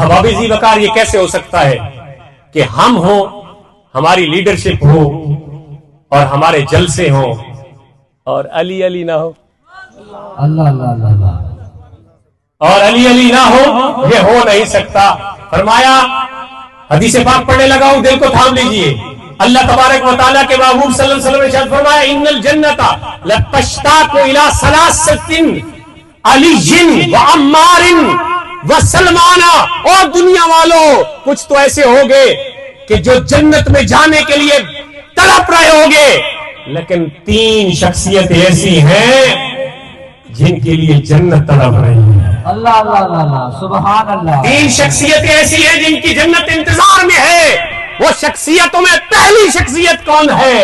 حبابی ذی وقار یہ کیسے ہو سکتا ہے کہ ہم ہوں، ہماری لیڈرشپ ہو اور ہمارے جلسے ہوں اور علی علی نہ ہو؟ اللہ اللہ اللہ اللہ، اور علی علی نہ ہو، یہ ہو نہیں سکتا۔ فرمایا، حدیث پاک پڑھنے لگا ہوں، دل کو تھام لیجئے۔ اللہ تبارک و تعالیٰ کے محبوب صلی اللہ علیہ وسلم نے ارشاد فرمایا، ان الجنت لتشتاق الى ثلاثۃ علی و عمار و سلمان۔ اور دنیا والوں، کچھ تو ایسے ہوگے کہ جو جنت میں جانے کے لیے تڑپ رہے ہوگے، لیکن 3 شخصیت ایسی ہیں جن کے لیے جنت تڑپ رہی ہے۔ اللہ اللہ اللہ اللہ، سبحان اللہ۔ 3 شخصیتیں ایسی ہیں جن کی جنت انتظار میں ہے۔ وہ شخصیتوں میں پہلی شخصیت کون ہے؟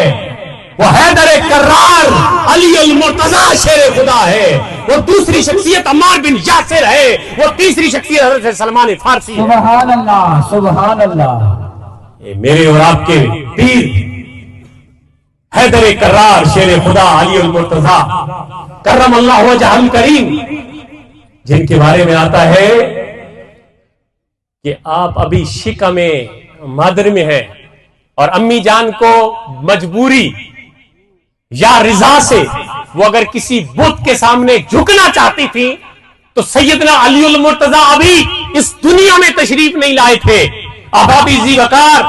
وہ حیدر کرار علی المرتضی شیر خدا ہے۔ وہ دوسری شخصیت عمار بن یاسر ہے۔ وہ تیسری شخصیت حضرت سلمان فارسی ہے۔ سبحان اللہ سبحان اللہ۔ یہ میرے اور آپ کے پیر حیدر کرار شیر خدا علی المرتضی کرم اللہ وجہ الکریم، جن کے بارے میں آتا ہے کہ آپ ابھی شکم مادر میں ہیں اور امی جان کو مجبوری یا رضا سے وہ اگر کسی بت کے سامنے جھکنا چاہتی تھی تو سیدنا علی المرتضی ابھی اس دنیا میں تشریف نہیں لائے تھے۔ احبابی ذی وقار،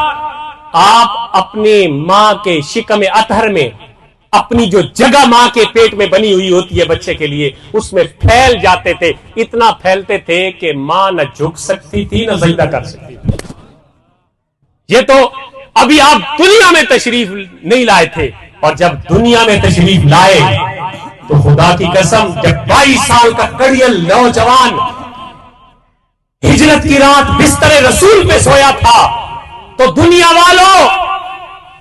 آپ اپنی ماں کے شکم اطہر میں اپنی جو جگہ ماں کے پیٹ میں بنی ہوئی ہوتی ہے بچے کے لیے، اس میں پھیل جاتے تھے۔ اتنا پھیلتے تھے کہ ماں نہ جھک سکتی تھی نہ سجدہ کر سکتی تھی۔ یہ تو ابھی آپ دنیا میں تشریف نہیں لائے تھے، اور جب دنیا میں تشریف لائے تو خدا کی قسم، جب 22 سال کا کڑیل نوجوان ہجرت کی رات بستر رسول پہ سویا تھا تو دنیا والوں،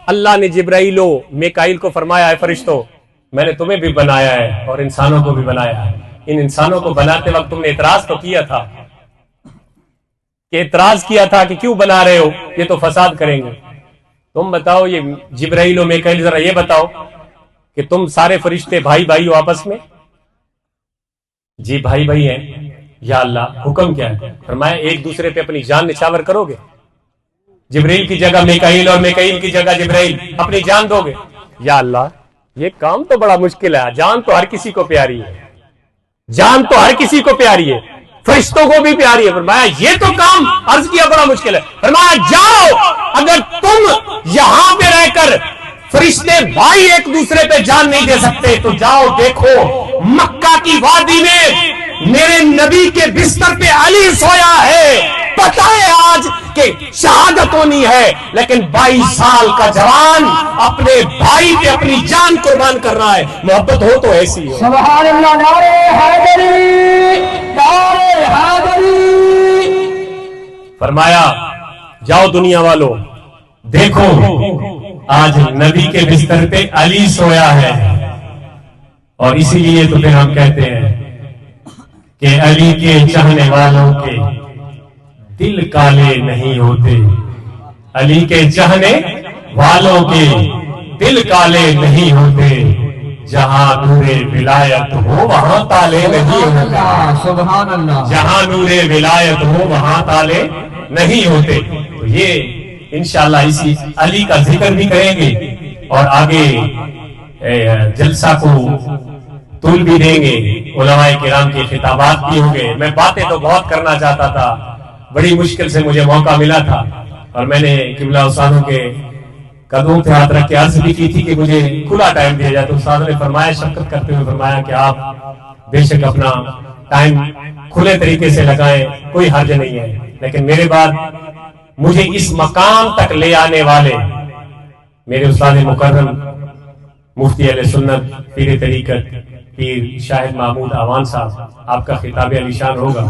اللہ نے جبرائیل و میکائیل کو فرمایا، اے فرشتوں، میں نے تمہیں بھی بنایا ہے اور انسانوں کو بھی بنایا ہے۔ ان انسانوں کو بناتے وقت تم نے اعتراض تو کیا تھا، کہ اعتراض کیا تھا کہ کیوں بنا رہے ہو، یہ تو فساد کریں گے۔ تم بتاؤ، یہ جبرائیل و میکائیل ذرا یہ بتاؤ کہ تم سارے فرشتے بھائی بھائی ہو آپس میں؟ جی بھائی بھائی ہیں۔ یا اللہ، حکم کیا ہے؟ فرمایا ایک دوسرے پہ اپنی جان نچھاور کرو گے؟ جبرائیل کی جگہ میکائیل اور میکائیل کی جگہ جبرائیل، اپنی جان دو گے؟ یا اللہ، یہ کام تو بڑا مشکل ہے، جان تو ہر کسی کو پیاری ہے، جان تو ہر کسی کو پیاری ہے، فرشتوں کو بھی پیاری ہے۔ فرمایا یہ تو کام عرض کیا بڑا مشکل ہے۔ فرمایا جاؤ، اگر تم یہاں پہ رہ کر فرشتے بھائی ایک دوسرے پہ جان نہیں دے سکتے تو جاؤ دیکھو مکہ کی وادی میں میرے نبی کے بستر پہ علی سویا ہے۔ پتہ ہے آج کہ شہادت ہونی ہے، لیکن 22 سال کا جوان اپنے بھائی پہ اپنی جان قربان کر رہا ہے۔ محبت ہو تو ایسی ہو۔ سبحان اللہ، نعرہ حیدری، نعرہ حیدری۔ فرمایا جاؤ دنیا والو، دیکھو آج نبی کے بستر پہ علی سویا ہے، اور اسی لیے تو پھر ہم کہتے ہیں کہ علی کے چاہنے والوں کے دل کالے نہیں ہوتے، علی کے چاہنے والوں کے دل کالے نہیں ہوتے، جہاں نور ولایت ہو وہاں تالے نہیں ہوتے، سبحان اللہ۔ جہاں نور ولایت ہو وہاں تالے نہیں ہوتے۔ تو یہ انشاءاللہ اسی علی کا ذکر بھی کریں گے اور آگے جلسہ کو طول بھی دیں گے، علماء کرام کے خطابات بھی ہوں گے۔ میں باتیں تو بہت کرنا چاہتا تھا، بڑی مشکل سے مجھے موقع ملا تھا، اور میں نے قبلہ استادوں کے قدموں پہ ہاتھ رکھ کے عرض بھی کی تھی کہ مجھے کھلا ٹائم دیا جائے، تو استاد نے فرمایا، شفقت کرتے ہوئے فرمایا کہ آپ بے شک اپنا ٹائم کھلے طریقے سے لگائیں، کوئی حرج نہیں ہے، لیکن میرے بعد مجھے اس مقام تک لے آنے والے میرے استاد مکرم مفتی اہل سنت پیر طریقت پیر شاہد محمود اعوان صاحب، آپ کا خطاب علی شان ہوگا۔